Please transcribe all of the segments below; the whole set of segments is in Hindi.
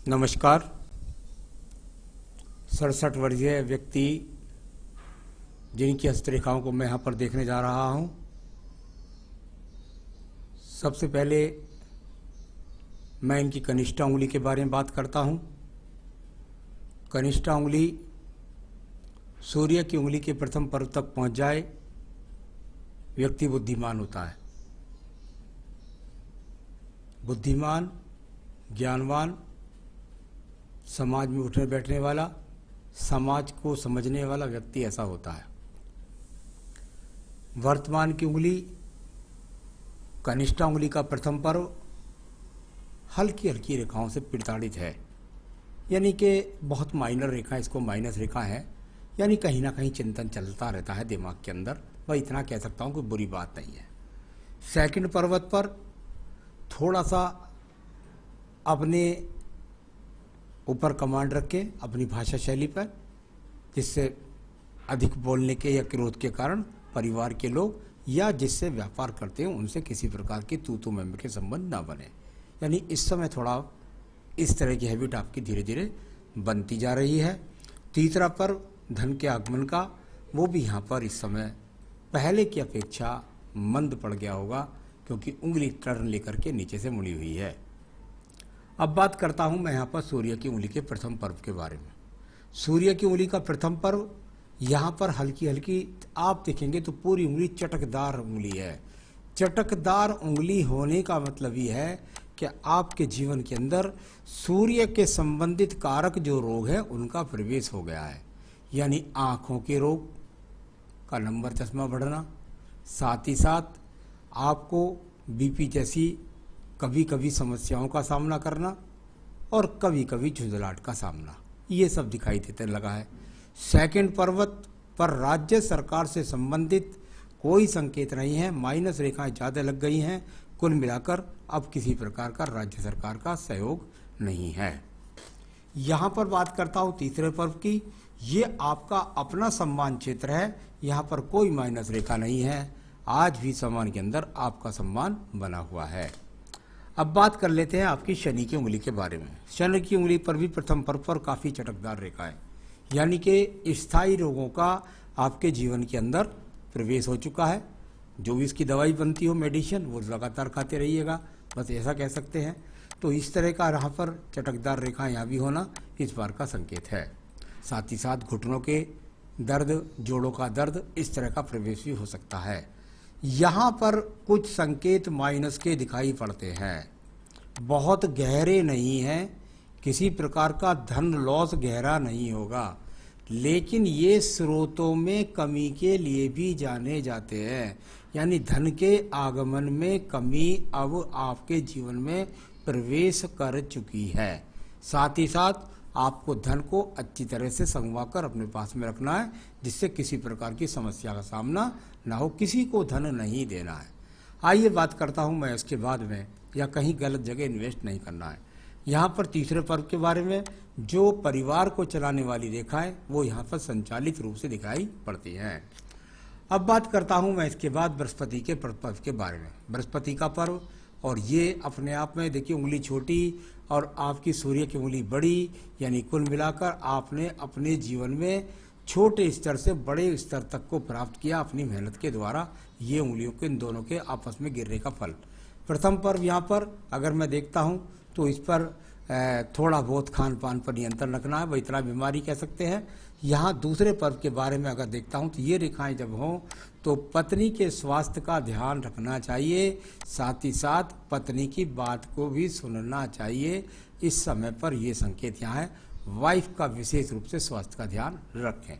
नमस्कार। 67 वर्षीय व्यक्ति जिनकी हस्तरेखाओं को मैं यहाँ पर देखने जा रहा हूँ। सबसे पहले मैं इनकी कनिष्ठा उंगली के बारे में बात करता हूँ। कनिष्ठा उंगली सूर्य की उंगली के प्रथम पर्व तक पहुँच जाए, व्यक्ति बुद्धिमान होता है। बुद्धिमान, ज्ञानवान, समाज में उठने बैठने वाला, समाज को समझने वाला व्यक्ति ऐसा होता है। वर्तमान की उंगली कनिष्ठा उंगली का प्रथम पर्व हल्की हल्की रेखाओं से प्रताड़ित है, यानी कि बहुत माइनर रेखा, इसको माइनस रेखा है, यानी कहीं ना कहीं चिंतन चलता रहता है दिमाग के अंदर। वह इतना कह सकता हूँ, कोई बुरी बात नहीं है। सेकंड पर्वत पर थोड़ा सा अपने ऊपर कमांड रखें अपनी भाषा शैली पर, जिससे अधिक बोलने के या क्रोध के कारण परिवार के लोग या जिससे व्यापार करते हैं उनसे किसी प्रकार की तू मैं के संबंध ना बने। यानी इस समय थोड़ा इस तरह की हैबिट आपकी धीरे धीरे बनती जा रही है। तीसरा पर्व धन के आगमन का, वो भी यहाँ पर इस समय पहले की अपेक्षा मंद पड़ गया होगा, क्योंकि उंगली टर्न लेकर के नीचे से मुड़ी हुई है। अब बात करता हूँ मैं यहाँ पर सूर्य की उंगली के प्रथम पर्व के बारे में। सूर्य की उंगली का प्रथम पर्व यहाँ पर हल्की हल्की आप देखेंगे तो पूरी उंगली चटकदार उंगली है। चटकदार उंगली होने का मतलब ये है कि आपके जीवन के अंदर सूर्य के संबंधित कारक जो रोग है उनका प्रवेश हो गया है। यानी आँखों के रोग का नंबर चश्मा बढ़ना, साथ ही साथ आपको बीपी जैसी कभी कभी समस्याओं का सामना करना और कभी कभी झुंझलाहट का सामना, ये सब दिखाई देने लगा है। सेकंड पर्वत पर राज्य सरकार से संबंधित कोई संकेत नहीं है, माइनस रेखाएं ज़्यादा लग गई हैं। कुल मिलाकर अब किसी प्रकार का राज्य सरकार का सहयोग नहीं है। यहाँ पर बात करता हूँ तीसरे पर्व की। ये आपका अपना सम्मान क्षेत्र है, यहाँ पर कोई माइनस रेखा नहीं है। आज भी सम्मान के अंदर आपका सम्मान बना हुआ है। अब बात कर लेते हैं आपकी शनि की उंगली के बारे में। शनि की उंगली पर भी प्रथम पर्व पर काफ़ी चटकदार रेखा है, यानी कि स्थायी रोगों का आपके जीवन के अंदर प्रवेश हो चुका है। जो भी इसकी दवाई बनती हो, मेडिसिन, वो लगातार खाते रहिएगा, बस ऐसा कह सकते हैं। तो इस तरह का यहाँ पर चटकदार रेखा यहाँ भी होना इस बार का संकेत है। साथ ही साथ घुटनों के दर्द, जोड़ों का दर्द, इस तरह का प्रवेश भी हो सकता है। यहाँ पर कुछ संकेत माइनस के दिखाई पड़ते हैं, बहुत गहरे नहीं हैं, किसी प्रकार का धन लॉस गहरा नहीं होगा, लेकिन ये स्रोतों में कमी के लिए भी जाने जाते हैं। यानी धन के आगमन में कमी अब आपके जीवन में प्रवेश कर चुकी है। साथ ही साथ आपको धन को अच्छी तरह से संगवा कर अपने पास में रखना है, जिससे किसी प्रकार की समस्या का सामना ना हो। किसी को धन नहीं देना है। आइए बात करता हूं मैं इसके बाद में, या कहीं गलत जगह इन्वेस्ट नहीं करना है। यहाँ पर तीसरे पर्व के बारे में जो परिवार को चलाने वाली रेखाएं वो यहाँ पर संचालित रूप से दिखाई पड़ती हैं। अब बात करता हूँ मैं इसके बाद बृहस्पति के पर्व के बारे में। बृहस्पति का पर्व, और ये अपने आप में देखिए उंगली छोटी और आपकी सूर्य की उंगली बड़ी, यानी कुल मिलाकर आपने अपने जीवन में छोटे स्तर से बड़े स्तर तक को प्राप्त किया अपनी मेहनत के द्वारा। ये उंगलियों के इन दोनों के आपस में गिरने का फल। प्रथम पर्व यहाँ पर अगर मैं देखता हूँ तो इस पर थोड़ा बहुत खान पान पर नियंत्रण रखना है, वह इतना बीमारी कह सकते हैं। यहाँ दूसरे पर्व के बारे में अगर देखता हूँ तो ये रेखाएं जब हों तो पत्नी के स्वास्थ्य का ध्यान रखना चाहिए, साथ ही साथ पत्नी की बात को भी सुनना चाहिए। इस समय पर ये संकेत यहाँ है, वाइफ का विशेष रूप से स्वास्थ्य का ध्यान रखें।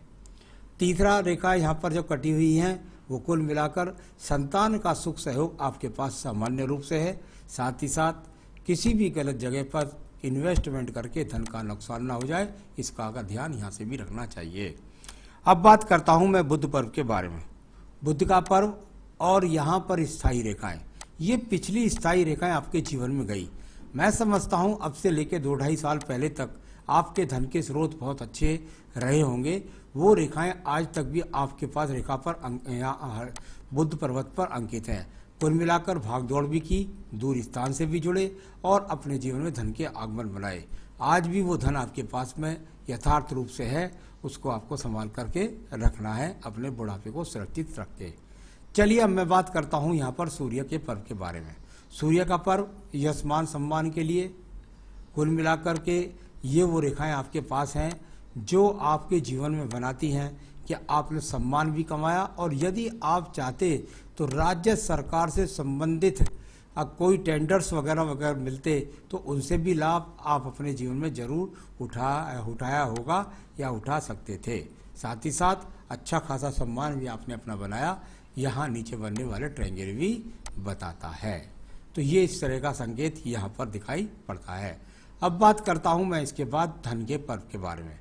तीसरा रेखा यहाँ पर जो कटी हुई हैं वो कुल मिलाकर संतान का सुख सहयोग आपके पास सामान्य रूप से है। साथ ही साथ किसी भी गलत जगह पर इन्वेस्टमेंट करके धन का नुकसान ना हो जाए, इसका का ध्यान यहाँ से भी रखना चाहिए। अब बात करता हूँ मैं बुध पर्व के बारे में। बुध का पर्व और यहाँ पर स्थायी रेखाएं, ये पिछली स्थायी रेखाएं आपके जीवन में गई। मैं समझता हूँ अब से लेकर 2-2.5 साल पहले तक आपके धन के स्रोत बहुत अच्छे रहे होंगे। वो रेखाएं आज तक भी आपके पास रेखा पर यहाँ बुध पर्वत पर अंकित हैं। कुल मिलाकर भाग दौड़ भी की, दूर स्थान से भी जुड़े और अपने जीवन में धन के आगमन बनाए। आज भी वो धन आपके पास में यथार्थ रूप से है, उसको आपको संभाल करके रखना है, अपने बुढ़ापे को सुरक्षित रख के। चलिए अब मैं बात करता हूँ यहाँ पर सूर्य के पर्व के बारे में। सूर्य का पर्व यश मान सम्मान के लिए, कुल मिलाकर के ये वो रेखाएं आपके पास हैं जो आपके जीवन में बनाती हैं कि आपने सम्मान भी कमाया, और यदि आप चाहते तो राज्य सरकार से संबंधित कोई टेंडर्स वगैरह वगैरह मिलते तो उनसे भी लाभ आप अपने जीवन में जरूर उठाया होगा या उठा सकते थे। साथ ही साथ अच्छा खासा सम्मान भी आपने अपना बनाया, यहाँ नीचे बनने वाले ट्रायंगल भी बताता है। तो ये इस तरह का संकेत यहाँ पर दिखाई पड़ता है। अब बात करता हूँ मैं इसके बाद धन के पर्व के बारे में।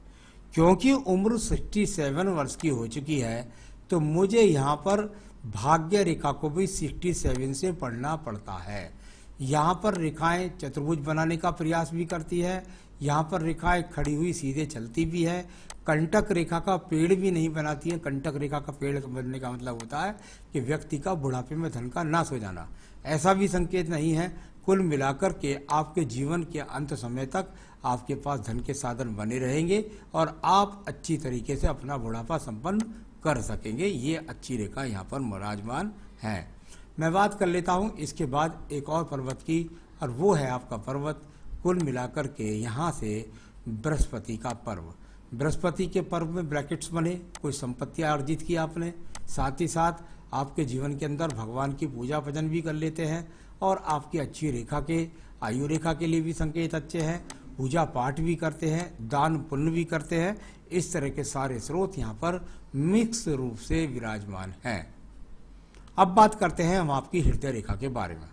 क्योंकि उम्र 67 वर्ष की हो चुकी है तो मुझे यहाँ पर भाग्य रेखा को भी 67 से पढ़ना पड़ता है। यहाँ पर रेखाएं चतुर्भुज बनाने का प्रयास भी करती है, यहाँ पर रेखाएं खड़ी हुई सीधे चलती भी है, कंटक रेखा का पेड़ भी नहीं बनाती है। कंटक रेखा का पेड़ बनने का मतलब होता है कि व्यक्ति का बुढ़ापे में धन का नाश हो जाना, ऐसा भी संकेत नहीं है। कुल मिलाकर के आपके जीवन के अंत समय तक आपके पास धन के साधन बने रहेंगे और आप अच्छी तरीके से अपना बुढ़ापा संपन्न कर सकेंगे। ये अच्छी रेखा यहाँ पर विराजमान है। मैं बात कर लेता हूँ इसके बाद एक और पर्वत की, और वो है आपका पर्वत कुल मिलाकर के यहाँ से बृहस्पति का पर्व। बृहस्पति के पर्व में ब्रैकेट्स बने, कोई संपत्तियाँ अर्जित की आपने, साथ ही साथ आपके जीवन के अंदर भगवान की पूजा भजन भी कर लेते हैं, और आपकी अच्छी रेखा के आयु रेखा के लिए भी संकेत अच्छे हैं, पूजा पाठ भी करते हैं, दान पुण्य भी करते हैं। इस तरह के सारे स्रोत यहाँ पर मिक्स रूप से विराजमान हैं। अब बात करते हैं हम आपकी हृदय रेखा के बारे में।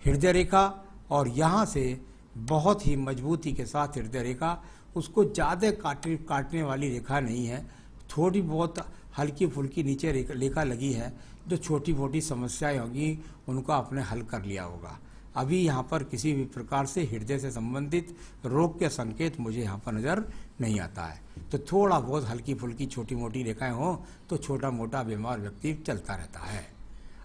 हृदय रेखा, और यहाँ से बहुत ही मजबूती के साथ हृदय रेखा, उसको ज़्यादा काटने वाली रेखा नहीं है, थोड़ी बहुत हल्की फुल्की नीचे रेखा लगी है, जो छोटी मोटी समस्याएं होंगी उनको आपने हल कर लिया होगा। अभी यहाँ पर किसी भी प्रकार से हृदय से संबंधित रोग के संकेत मुझे यहाँ पर नज़र नहीं आता है। तो थोड़ा बहुत हल्की फुल्की छोटी मोटी रेखाएं हों तो छोटा मोटा बीमार व्यक्ति चलता रहता है।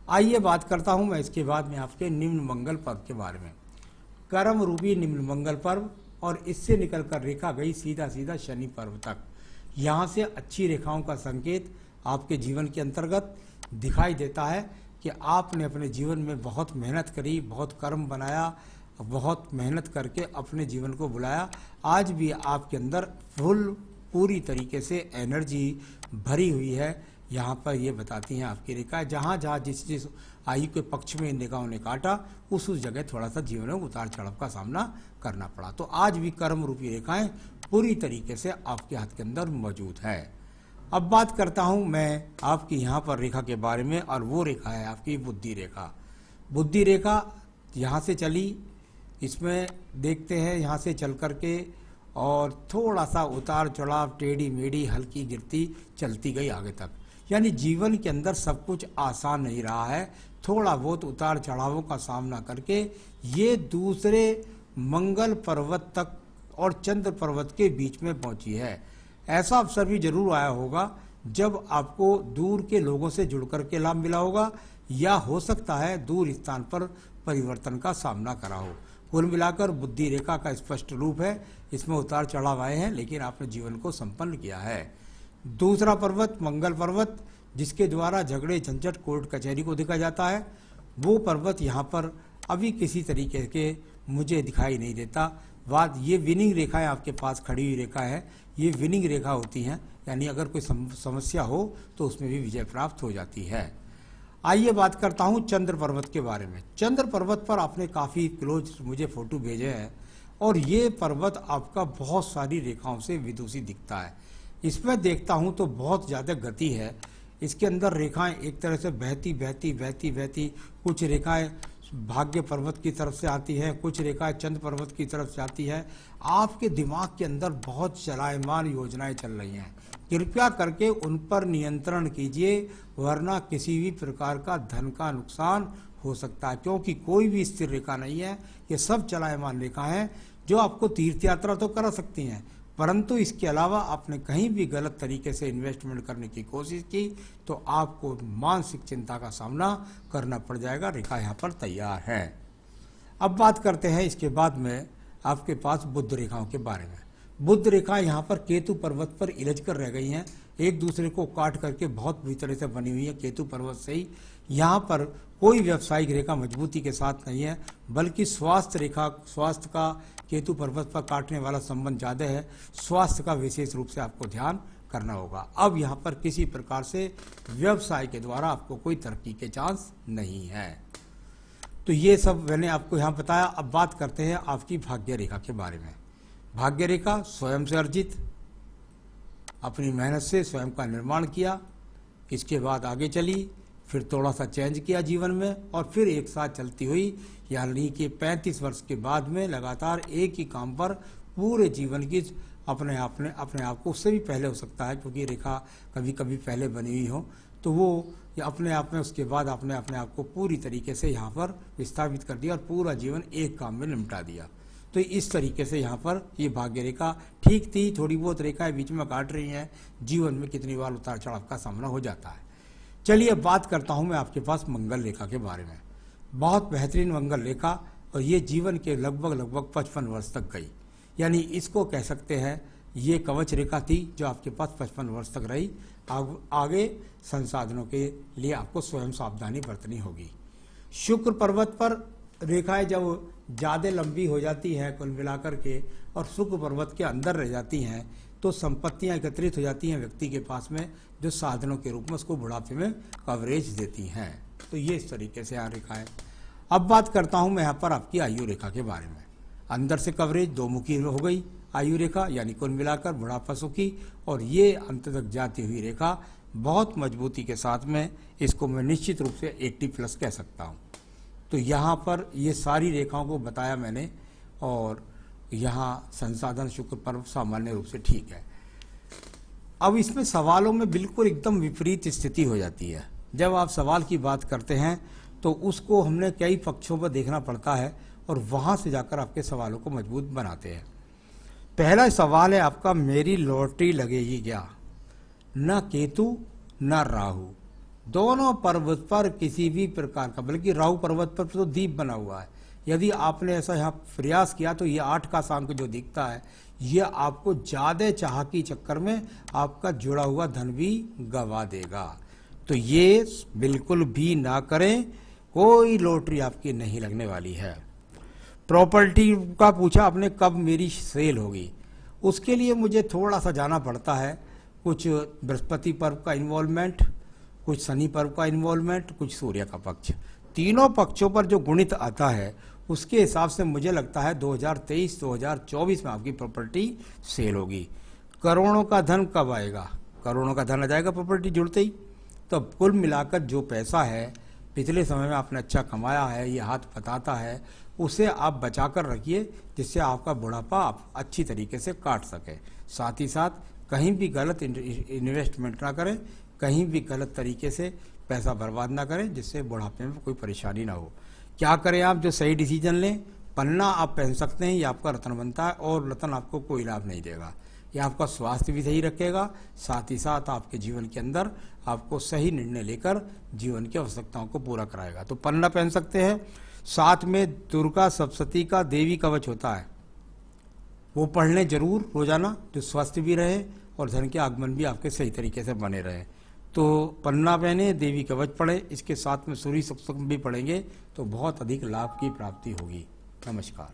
आइए बात करता हूँ मैं इसके बाद में आपके निम्न मंगल पर्व के बारे में। कर्म रूपी निम्न मंगल पर्व, और इससे निकल कर रेखा गई सीधा सीधा शनि पर्व तक। यहाँ से अच्छी रेखाओं का संकेत आपके जीवन के अंतर्गत दिखाई देता है कि आपने अपने जीवन में बहुत मेहनत करी, बहुत कर्म बनाया, बहुत मेहनत करके अपने जीवन को बुलाया। आज भी आपके अंदर पूरी तरीके से एनर्जी भरी हुई है। यहाँ पर ये बताती हैं आपकी रेखा, जहाँ जहाँ जिस आयु के पक्ष में इन रेखाओं ने काटा उस जगह थोड़ा सा जीवन में उतार चढ़ाव का सामना करना पड़ा। तो आज भी कर्म रूपी रेखाएं पूरी तरीके से आपके हाथ के अंदर मौजूद है। अब बात करता हूँ मैं आपकी यहाँ पर रेखा के बारे में, और वो रेखा है आपकी बुद्धि रेखा। बुद्धि रेखा यहाँ से चली, इसमें देखते हैं यहाँ से चल करके और थोड़ा सा उतार चढ़ाव, टेढ़ी मेढ़ी, हल्की गिरती चलती गई आगे तक। यानी जीवन के अंदर सब कुछ आसान नहीं रहा है, थोड़ा बहुत उतार चढ़ावों का सामना करके ये दूसरे मंगल पर्वत तक और चंद्र पर्वत के बीच में पहुंची है। ऐसा अवसर भी जरूर आया होगा जब आपको दूर के लोगों से जुड़ करके लाभ मिला होगा, या हो सकता है दूर स्थान पर परिवर्तन का सामना करा हो। कुल मिलाकर बुद्धि रेखा का स्पष्ट रूप है, इसमें उतार चढ़ाव आए हैं लेकिन आपने जीवन को संपन्न किया है। दूसरा पर्वत मंगल पर्वत, जिसके द्वारा झगड़े झंझट कोर्ट कचहरी को देखा जाता है, वो पर्वत यहाँ पर अभी किसी तरीके के मुझे दिखाई नहीं देता। बात ये विनिंग रेखाएं आपके पास खड़ी हुई रेखा है, ये विनिंग रेखा होती हैं, यानी अगर कोई समस्या हो तो उसमें भी विजय प्राप्त हो जाती है। आइए बात करता हूँ चंद्र पर्वत के बारे में। चंद्र पर्वत पर आपने काफ़ी क्लोज मुझे फोटो भेजे हैं, और ये पर्वत आपका बहुत सारी रेखाओं से विदूषी दिखता है। इसमें देखता हूँ तो बहुत ज़्यादा गति है, इसके अंदर रेखाएं एक तरह से बहती बहती बहती बहती, कुछ रेखाएं भाग्य पर्वत की तरफ से आती है, कुछ रेखाएं चंद्र पर्वत की तरफ से आती है। आपके दिमाग के अंदर बहुत चलायमान योजनाएं चल रही हैं, कृपया करके उन पर नियंत्रण कीजिए, वरना किसी भी प्रकार का धन का नुकसान हो सकता है। क्योंकि कोई भी स्थिर रेखा नहीं है, ये सब चलायमान रेखा हैं जो आपको तीर्थ यात्रा तो करा सकती हैं, परंतु इसके अलावा आपने कहीं भी गलत तरीके से इन्वेस्टमेंट करने की कोशिश की तो आपको मानसिक चिंता का सामना करना पड़ जाएगा। रेखा यहाँ पर तैयार है। अब बात करते हैं इसके बाद में आपके पास बुध रेखाओं के बारे में। बुध रेखा यहाँ पर केतु पर्वत पर इलझ कर रह गई हैं, एक दूसरे को काट करके बहुत बुरी तरह से बनी हुई है। केतु पर्वत से ही यहाँ पर कोई व्यावसायिक रेखा मजबूती के साथ नहीं है, बल्कि स्वास्थ्य रेखा, स्वास्थ्य का केतु पर्वत पर काटने वाला संबंध ज़्यादा है। स्वास्थ्य का विशेष रूप से आपको ध्यान करना होगा। अब यहाँ पर किसी प्रकार से व्यवसाय के द्वारा आपको कोई तरक्की के चांस नहीं है। तो ये सब मैंने आपको यहाँ बताया। अब बात करते हैं आपकी भाग्य रेखा के बारे में। भाग्य रेखा स्वयं से अर्जित, अपनी मेहनत से स्वयं का निर्माण किया, इसके बाद आगे चली, फिर थोड़ा सा चेंज किया जीवन में, और फिर एक साथ चलती हुई, यानी कि 35 वर्ष के बाद में लगातार एक ही काम पर पूरे जीवन की अपने आप को, उससे भी पहले हो सकता है क्योंकि रेखा कभी कभी पहले बनी हुई हो, तो वो अपने आप में उसके बाद अपने आप को पूरी तरीके से यहाँ पर विस्थापित कर दिया और पूरा जीवन एक काम में निपटा दिया। तो इस तरीके से यहाँ पर ये भाग्य रेखा ठीक थी। थोड़ी बहुत रेखाएं बीच में काट रही हैं, जीवन में कितनी बार उतार चढ़ाव का सामना हो जाता है। चलिए अब बात करता हूँ मैं आपके पास मंगल रेखा के बारे में। बहुत बेहतरीन मंगल रेखा, और ये जीवन के लगभग 55 वर्ष तक गई, यानी इसको कह सकते हैं ये कवच रेखा थी जो आपके पास 55 वर्ष तक रही। आगे संसाधनों के लिए आपको स्वयं सावधानी बरतनी होगी। शुक्र पर्वत पर रेखाएं जब ज़्यादा लंबी हो जाती हैं कुल मिलाकर के, और शुक्र पर्वत के अंदर रह जाती हैं, तो संपत्तियां एकत्रित हो जाती हैं व्यक्ति के पास में, जो साधनों के रूप में उसको बुढ़ापे में कवरेज देती हैं। तो ये इस तरीके से यहाँ रेखाएं। अब बात करता हूँ मैं यहाँ पर आपकी आयु रेखा के बारे में। अंदर से कवरेज दो मुखी हो गई आयु रेखा, यानी कुल मिलाकर बुढ़ापा सुखी, और ये अंत तक जाती हुई रेखा बहुत मजबूती के साथ में, इसको मैं निश्चित रूप से 80+ कह सकता हूँ। तो यहाँ पर ये सारी रेखाओं को बताया मैंने, और यहाँ संसाधन शुक्र पर्व सामान्य रूप से ठीक है। अब इसमें सवालों में बिल्कुल एकदम विपरीत स्थिति हो जाती है। जब आप सवाल की बात करते हैं तो उसको हमने कई पक्षों पर देखना पड़ता है, और वहाँ से जाकर आपके सवालों को मजबूत बनाते हैं। पहला सवाल है आपका, मेरी लॉटरी लगेगी क्या? न केतु न राहु, दोनों पर्वत पर किसी भी प्रकार का, बल्कि राहु पर्वत पर तो दीप बना हुआ है। यदि आपने ऐसा यहाँ प्रयास किया तो ये 8 का अंक जो दिखता है, ये आपको ज़्यादा चाह की चक्कर में आपका जुड़ा हुआ धन भी गवा देगा। तो ये बिल्कुल भी ना करें, कोई लॉटरी आपकी नहीं लगने वाली है। प्रॉपर्टी का पूछा आपने, कब मेरी सेल होगी? उसके लिए मुझे थोड़ा सा जाना पड़ता है। कुछ बृहस्पति पर्व का इन्वॉल्वमेंट, कुछ शनि पर्व का इन्वॉल्वमेंट, कुछ सूर्य का पक्ष, तीनों पक्षों पर जो गुणित आता है उसके हिसाब से मुझे लगता है 2023-2024 में आपकी प्रॉपर्टी सेल होगी। करोड़ों का धन कब आएगा? करोड़ों का धन आ जाएगा प्रॉपर्टी जुड़ते ही। तो कुल मिलाकर जो पैसा है पिछले समय में आपने अच्छा कमाया है, ये हाथ बताता है, उसे आप बचा कर रखिए, जिससे आपका बुढ़ापा आप अच्छी तरीके से काट सके। साथ ही साथ कहीं भी गलत इन्वेस्टमेंट ना करें, कहीं भी गलत तरीके से पैसा बर्बाद ना करें, जिससे बुढ़ापे में कोई परेशानी ना हो। क्या करें आप? जो सही डिसीजन लें। पन्ना आप पहन सकते हैं, ये आपका रत्न बनता है, और रत्न आपको कोई लाभ नहीं देगा। ये आपका स्वास्थ्य भी सही रखेगा, साथ ही साथ आपके जीवन के अंदर आपको सही निर्णय लेकर जीवन की आवश्यकताओं को पूरा कराएगा। तो पन्ना पहन सकते हैं। साथ में दुर्गा सप्तशती का देवी कवच होता है, वो पढ़ लें जरूर रोजाना, जो स्वस्थ भी रहे और धन के आगमन भी आपके सही तरीके से बने रहे। तो पन्ना पहने, देवी कवच पढ़े, इसके साथ में सूर्य सप्तशती भी पढ़ेंगे तो बहुत अधिक लाभ की प्राप्ति होगी। नमस्कार।